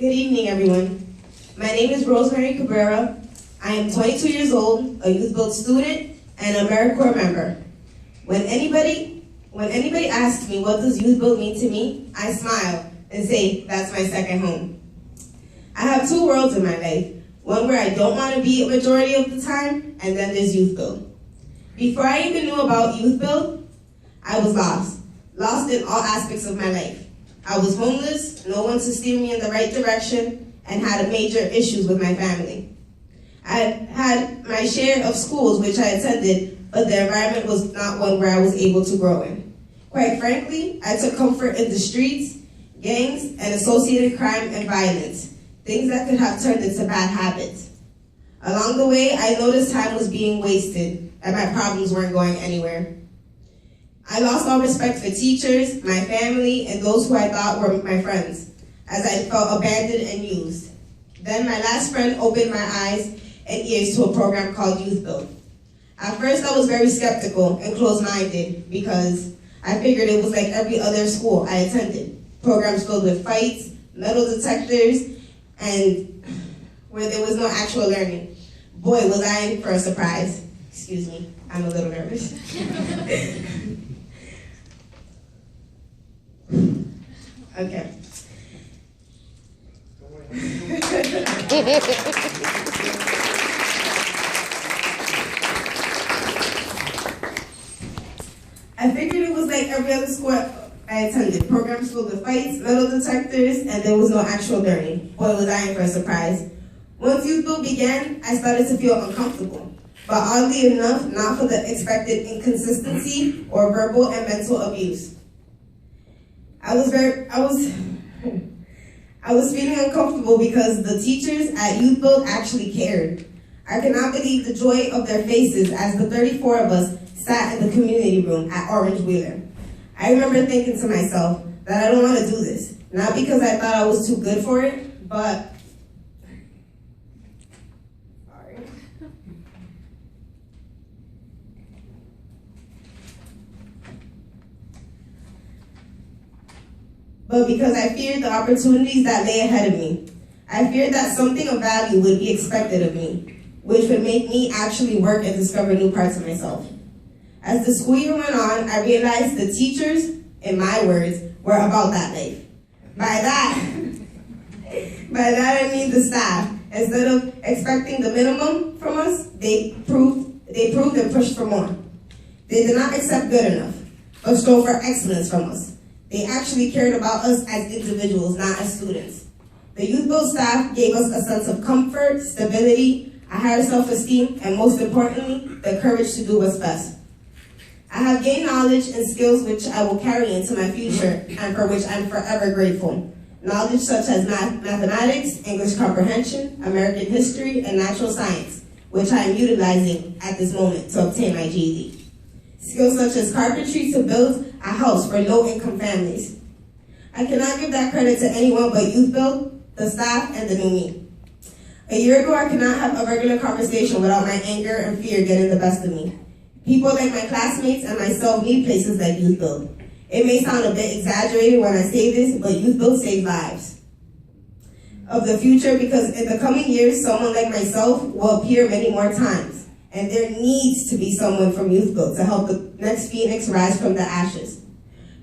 Good evening, everyone. My name is Rosemary Cabrera. I am 22 years old, a YouthBuild student, and a AmeriCorps member. When anybody asks me what does YouthBuild mean to me, I smile and say that's my second home. I have two worlds in my life, one where I don't want to be a majority of the time, and then there's YouthBuild. Before I even knew about YouthBuild, I was lost in all aspects of my life. I was homeless, no one to steer me in the right direction, and had major issues with my family. I had my share of schools which I attended, but the environment was not one where I was able to grow in. Quite frankly, I took comfort in the streets, gangs, and associated crime and violence, things that could have turned into bad habits. Along the way, I noticed time was being wasted, and my problems weren't going anywhere. I lost all respect for teachers, my family, and those who I thought were my friends, as I felt abandoned and used. Then my last friend opened my eyes and ears to a program called YouthBuild. At first, I was very skeptical and closed-minded because I figured it was like every other school I attended, programs filled with fights, metal detectors, and where there was no actual learning. Boy, was I in for a surprise. Excuse me, I'm a little nervous. Okay. I figured it was like every other school I attended. Programs filled with fights, metal detectors, and there was no actual learning. Boy, was I in for a surprise. Once YouthBuild began, I started to feel uncomfortable. But oddly enough, not for the expected inconsistency or verbal and mental abuse. I was feeling uncomfortable because the teachers at YouthBuild actually cared. I could not believe the joy of their faces as the 34 of us sat in the community room at Orange Wheeler. I remember thinking to myself that I don't want to do this, not because I thought I was too good for it, but because I feared the opportunities that lay ahead of me. I feared that something of value would be expected of me, which would make me actually work and discover new parts of myself. As the school year went on, I realized the teachers, in my words, were about that life. By that I mean the staff. Instead of expecting the minimum from us, they proved and pushed for more. They did not accept good enough, but strove for excellence from us. They actually cared about us as individuals, not as students. The YouthBuild staff gave us a sense of comfort, stability, a higher self-esteem, and most importantly, the courage to do what's best. I have gained knowledge and skills which I will carry into my future and for which I'm forever grateful. Knowledge such as mathematics, English comprehension, American history, and natural science, which I am utilizing at this moment to obtain my GED. Skills such as carpentry to build a house for low-income families. I cannot give that credit to anyone but YouthBuild, the staff, and the new me. A year ago, I could not have a regular conversation without my anger and fear getting the best of me. People like my classmates and myself need places like YouthBuild. It may sound a bit exaggerated when I say this, but YouthBuild saves lives of the future, because in the coming years, someone like myself will appear many more times. And there needs to be someone from YouthBuild to help the next Phoenix rise from the ashes.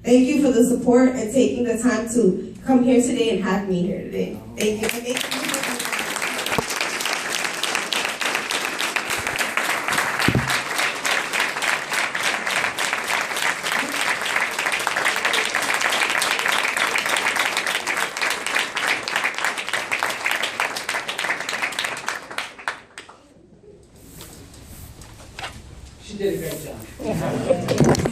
Thank you for the support and taking the time to come here today and have me here today. Thank you. Thank you. She did a great job.